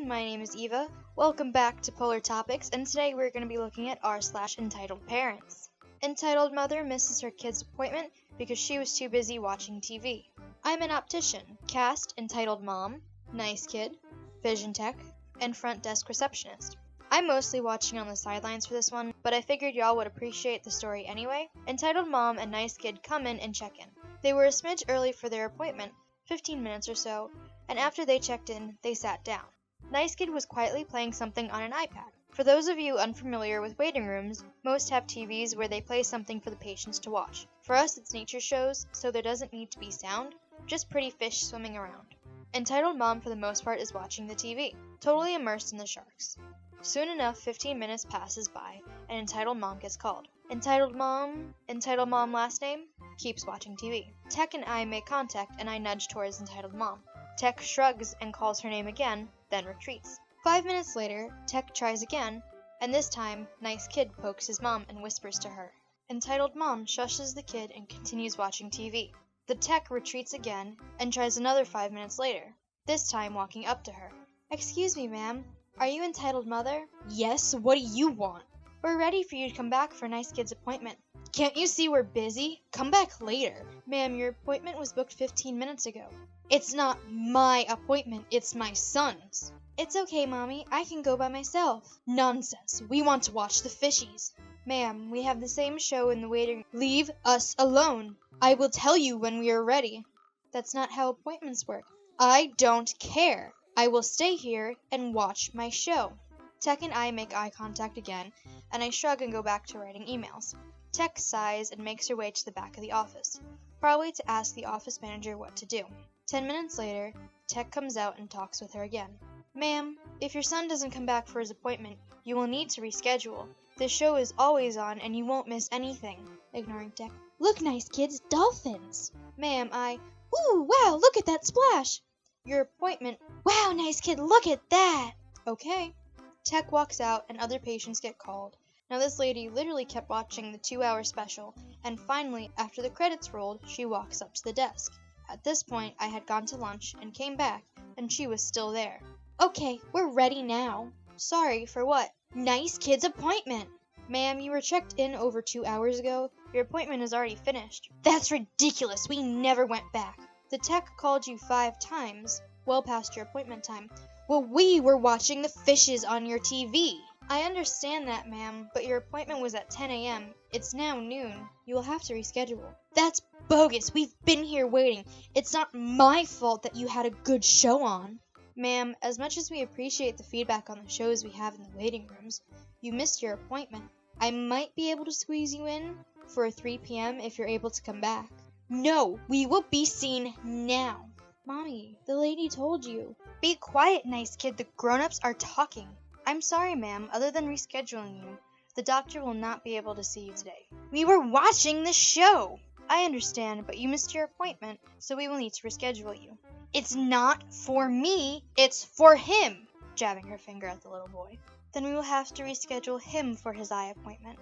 my name is Eva. Welcome back to Polar Topics, and today we're going to be looking at r/entitled parents. Entitled mother misses her kid's appointment because she was too busy watching TV. I'm an optician. Cast: entitled mom, nice kid, vision tech, and front desk receptionist. I'm mostly watching on the sidelines for this one, but I figured y'all would appreciate the story anyway. Entitled mom and nice kid come in and check in. They were a smidge early for their appointment, 15 minutes or so, and after they checked in, they sat down. Nice kid was quietly playing something on an iPad. For those of you unfamiliar with waiting rooms, most have TVs where they play something for the patients to watch. For us, it's nature shows, so there doesn't need to be sound, just pretty fish swimming around. Entitled mom, for the most part, is watching the TV, totally immersed in the sharks. Soon enough, 15 minutes passes by, and entitled mom gets called. Entitled mom last name, keeps watching TV. Tech and I make contact, and I nudge towards entitled mom. Tech shrugs and calls her name again, then retreats. 5 minutes later, Tech tries again, and this time, nice kid pokes his mom and whispers to her. Entitled mom shushes the kid and continues watching TV. The Tech retreats again, and tries another 5 minutes later, this time walking up to her. "Excuse me, ma'am. Are you entitled mother?" "Yes, what do you want?" "We're ready for you to come back for nice kid's appointment." "Can't you see we're busy? Come back later." "Ma'am, your appointment was booked 15 minutes ago." "It's not my appointment, it's my son's." "It's okay, Mommy, I can go by myself." "Nonsense, we want to watch the fishies." "Ma'am, we have the same show in the waiting room." "Leave us alone. I will tell you when we are ready." "That's not how appointments work." "I don't care. I will stay here and watch my show." Tech and I make eye contact again, and I shrug and go back to writing emails. Tech sighs and makes her way to the back of the office, probably to ask the office manager what to do. 10 minutes later, Tech comes out and talks with her again. "Ma'am, if your son doesn't come back for his appointment, you will need to reschedule. This show is always on and you won't miss anything." Ignoring Tech. "Look, nice kids, dolphins." "Ma'am, Ooh, wow, look at that splash." "Your appointment." "Wow, nice kid, look at that." "Okay." Tech walks out and other patients get called. Now this lady literally kept watching the 2-hour special, and finally, after the credits rolled, she walks up to the desk. At this point, I had gone to lunch and came back, and she was still there. "Okay, we're ready now." "Sorry, for what?" "Nice kid's appointment." "Ma'am, you were checked in over 2 hours ago. Your appointment is already finished." "That's ridiculous, we never went back." "The tech called you 5 times, well past your appointment time." "Well, we were watching the fishes on your TV." "I understand that, ma'am, but your appointment was at 10 a.m. It's now noon. You will have to reschedule." "That's bogus. We've been here waiting. It's not my fault that you had a good show on." "Ma'am, as much as we appreciate the feedback on the shows we have in the waiting rooms, you missed your appointment. I might be able to squeeze you in for 3 p.m. if you're able to come back." "No, we will be seen now." "Mommy, the lady told you." "Be quiet, nice kid. The grown-ups are talking." "I'm sorry, ma'am. Other than rescheduling you, the doctor will not be able to see you today." "We were watching the show." "I understand, but you missed your appointment, so we will need to reschedule you." "It's not for me, it's for him," jabbing her finger at the little boy. "Then we will have to reschedule him for his eye appointment."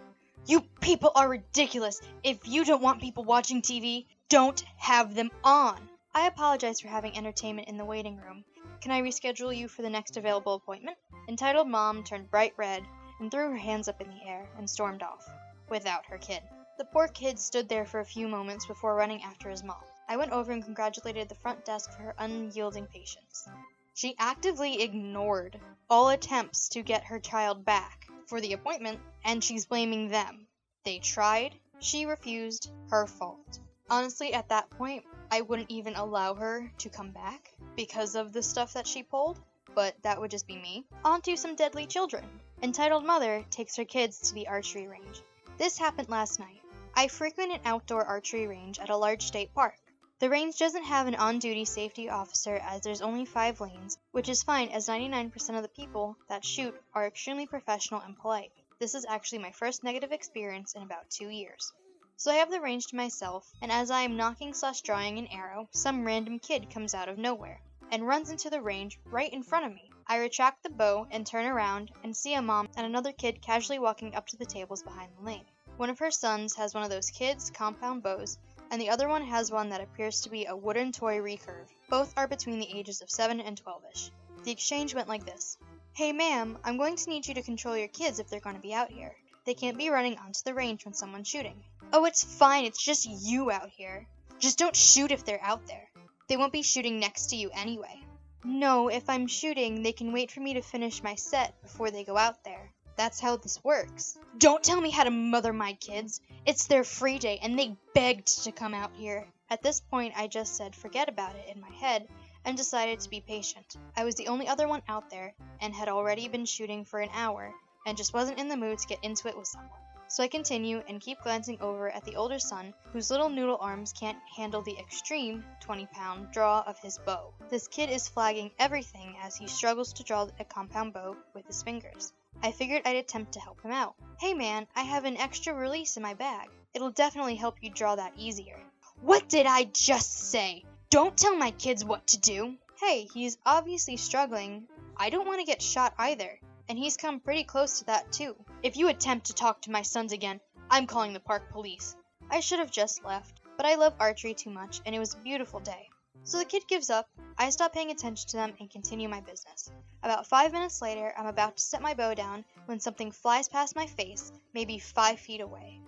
"You people are ridiculous. If you don't want people watching TV, don't have them on." "I apologize for having entertainment in the waiting room. Can I reschedule you for the next available appointment?" Entitled mom turned bright red and threw her hands up in the air and stormed off, without her kid. The poor kid stood there for a few moments before running after his mom. I went over and congratulated the front desk for her unyielding patience. She actively ignored all attempts to get her child back for the appointment, and she's blaming them. They tried, she refused, her fault. Honestly, at that point, I wouldn't even allow her to come back because of the stuff that she pulled, but that would just be me. On to some deadly children. Entitled mother takes her kids to the archery range. This happened last night. I frequent an outdoor archery range at a large state park. The range doesn't have an on-duty safety officer as there's only 5 lanes, which is fine as 99% of the people that shoot are extremely professional and polite. This is actually my first negative experience in about 2 years. So I have the range to myself, and as I am knocking/drawing an arrow, some random kid comes out of nowhere and runs into the range right in front of me. I retract the bow and turn around and see a mom and another kid casually walking up to the tables behind the lane. One of her sons has one of those kids' compound bows, and the other one has one that appears to be a wooden toy recurve. Both are between the ages of 7 and 12-ish. The exchange went like this. Hey ma'am, I'm going to need you to control your kids if they're going to be out here. They can't be running onto the range when someone's shooting. Oh, it's fine, it's just you out here. Just don't shoot if they're out there. They won't be shooting next to you anyway. No, if I'm shooting, they can wait for me to finish my set before they go out there. That's how this works. Don't tell me how to mother my kids. It's their free day, and they begged to come out here. At this point, I just said forget about it in my head and decided to be patient. I was the only other one out there and had already been shooting for an hour and just wasn't in the mood to get into it with someone. So I continue and keep glancing over at the older son, whose little noodle arms can't handle the extreme 20-pound draw of his bow. This kid is flagging everything as he struggles to draw a compound bow with his fingers. I figured I'd attempt to help him out. Hey man, I have an extra release in my bag. It'll definitely help you draw that easier. What did I just say? Don't tell my kids what to do. Hey, he's obviously struggling. I don't want to get shot either, and he's come pretty close to that too. If you attempt to talk to my sons again, I'm calling the park police. I should have just left, but I love archery too much, and it was a beautiful day. So the kid gives up, I stop paying attention to them and continue my business. About 5 minutes later, I'm about to set my bow down when something flies past my face, maybe 5 feet away.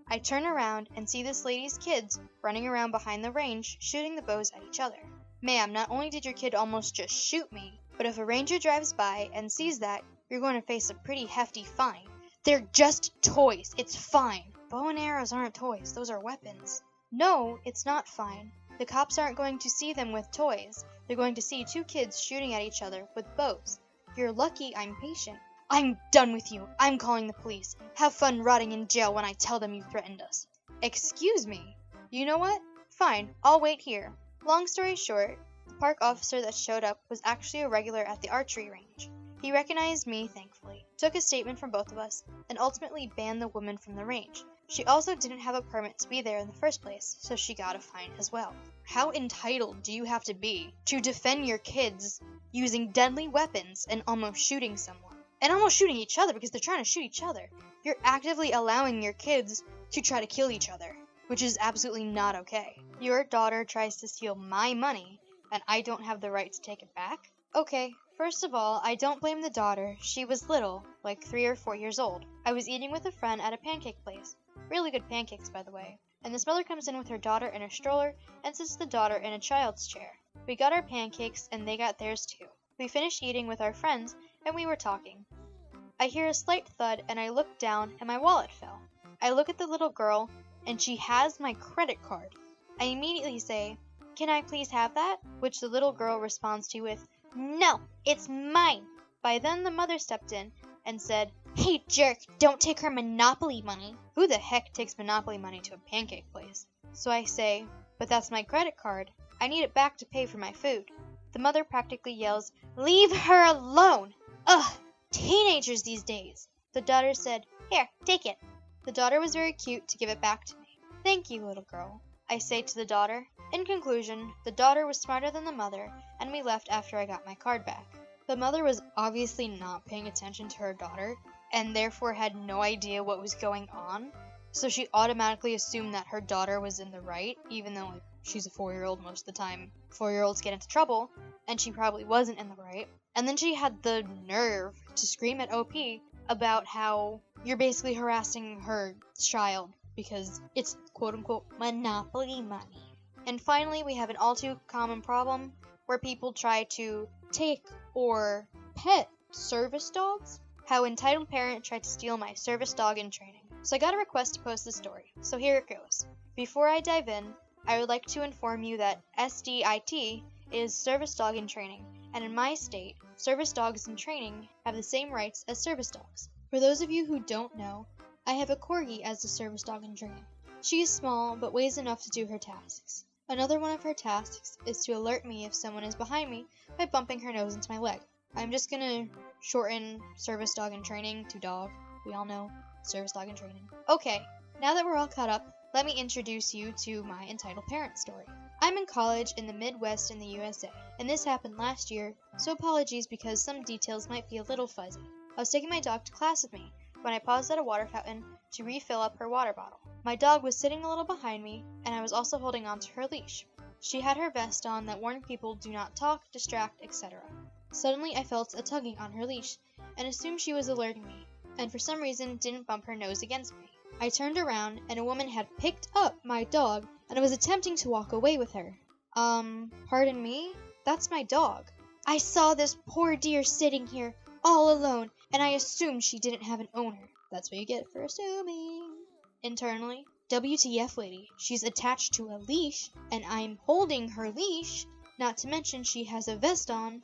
I turn around and see this lady's kids running around behind the range, shooting the bows at each other. Ma'am, not only did your kid almost just shoot me, but if a ranger drives by and sees that, you're going to face a pretty hefty fine. They're just toys, it's fine. Bow and arrows aren't toys, those are weapons. No, it's not fine. The cops aren't going to see them with toys. They're going to see 2 kids shooting at each other with bows. You're lucky I'm patient. I'm done with you. I'm calling the police. Have fun rotting in jail when I tell them you threatened us. Excuse me. You know what? Fine, I'll wait here. Long story short, the park officer that showed up was actually a regular at the archery range. He recognized me, thankfully, took a statement from both of us, and ultimately banned the woman from the range. She also didn't have a permit to be there in the first place, so she got a fine as well. How entitled do you have to be to defend your kids using deadly weapons and almost shooting someone? And almost shooting each other because they're trying to shoot each other. You're actively allowing your kids to try to kill each other, which is absolutely not okay. Your daughter tries to steal my money, and I don't have the right to take it back? Okay, first of all, I don't blame the daughter. She was little, like 3 or 4 years old. I was eating with a friend at a pancake place. Really good pancakes, by the way. And this mother comes in with her daughter in a stroller and sits the daughter in a child's chair. We got our pancakes, and they got theirs too. We finished eating with our friends, and we were talking. I hear a slight thud, and I look down, and my wallet fell. I look at the little girl, and she has my credit card. I immediately say, "Can I please have that?" Which the little girl responds to with, "No, it's mine." By then the mother stepped in and said, "Hey jerk, don't take her Monopoly money." Who the heck takes Monopoly money to a pancake place? So I say, "But that's my credit card. I need it back to pay for my food." The mother practically yells, "Leave her alone! Ugh, teenagers these days." The daughter said, "Here, take it." The daughter was very cute to give it back to me. "Thank you, little girl," I say to the daughter. In conclusion, the daughter was smarter than the mother, and we left after I got my card back. The mother was obviously not paying attention to her daughter, and therefore had no idea what was going on, so she automatically assumed that her daughter was in the right, even though she's a 4-year-old most of the time. 4-year-olds get into trouble, and she probably wasn't in the right. And then she had the nerve to scream at OP about how you're basically harassing her child because it's quote-unquote Monopoly money. And finally, we have an all too common problem where people try to take or pet service dogs. How Entitled Parent tried to steal my service dog in training. So I got a request to post this story, so here it goes. Before I dive in, I would like to inform you that SDIT is Service Dog in Training, and in my state, service dogs in training have the same rights as service dogs. For those of you who don't know, I have a corgi as the service dog in training. She is small, but weighs enough to do her tasks. Another one of her tasks is to alert me if someone is behind me by bumping her nose into my leg. I'm just gonna shorten service dog in training to dog. We all know service dog in training. Okay, now that we're all caught up, let me introduce you to my entitled parent story. I'm in college in the Midwest in the USA, and this happened last year, so apologies because some details might be a little fuzzy. I was taking my dog to class with me when I paused at a water fountain to refill up her water bottle. My dog was sitting a little behind me, and I was also holding onto her leash. She had her vest on that warned people do not talk, distract, etc. Suddenly I felt a tugging on her leash and assumed she was alerting me, and for some reason didn't bump her nose against me. I turned around and a woman had picked up my dog and was attempting to walk away with her. Pardon me? That's my dog. I saw this poor dear sitting here all alone, and I assumed she didn't have an owner. That's what you get for assuming. Internally, WTF lady, she's attached to a leash, and I'm holding her leash, not to mention she has a vest on.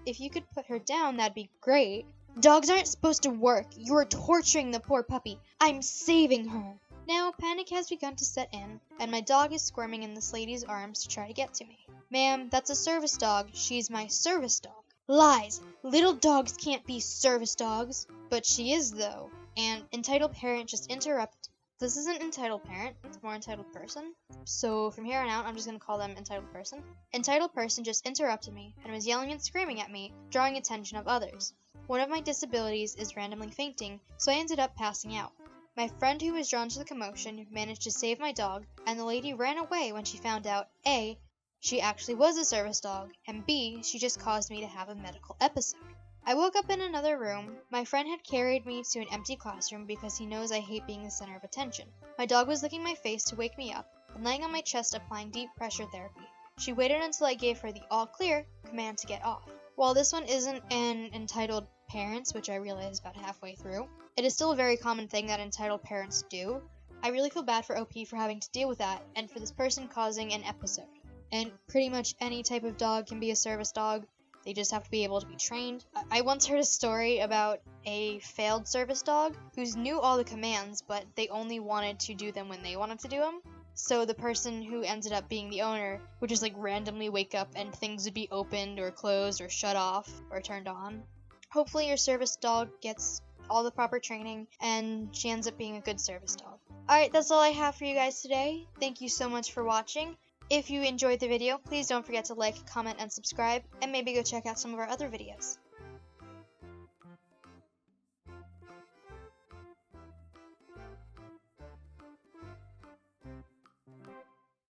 If you could put her down, that'd be great. Dogs aren't supposed to work. You're torturing the poor puppy. I'm saving her. Now, panic has begun to set in, and my dog is squirming in this lady's arms to try to get to me. Ma'am, that's a service dog. She's my service dog. Lies! Little dogs can't be service dogs. But she is, though. And entitled parent just interrupted. This isn't entitled parent, it's more entitled person. So from here on out, I'm just going to call them entitled person. Entitled person just interrupted me and was yelling and screaming at me, drawing attention of others. One of my disabilities is randomly fainting, so I ended up passing out. My friend who was drawn to the commotion managed to save my dog, and the lady ran away when she found out A, she actually was a service dog, and B, she just caused me to have a medical episode. I woke up in another room. My friend had carried me to an empty classroom because he knows I hate being the center of attention. My dog was licking my face to wake me up and laying on my chest applying deep pressure therapy. She waited until I gave her the all clear command to get off. While this one isn't an entitled parents, which I realized about halfway through, it is still a very common thing that entitled parents do. I really feel bad for OP for having to deal with that and for this person causing an episode. And pretty much any type of dog can be a service dog. They just have to be able to be trained. I once heard a story about a failed service dog who knew all the commands, but they only wanted to do them when they wanted to do them. So the person who ended up being the owner would just randomly wake up and things would be opened or closed or shut off or turned on. Hopefully your service dog gets all the proper training and she ends up being a good service dog. Alright, that's all I have for you guys today. Thank you so much for watching. If you enjoyed the video, please don't forget to like, comment, and subscribe, and maybe go check out some of our other videos.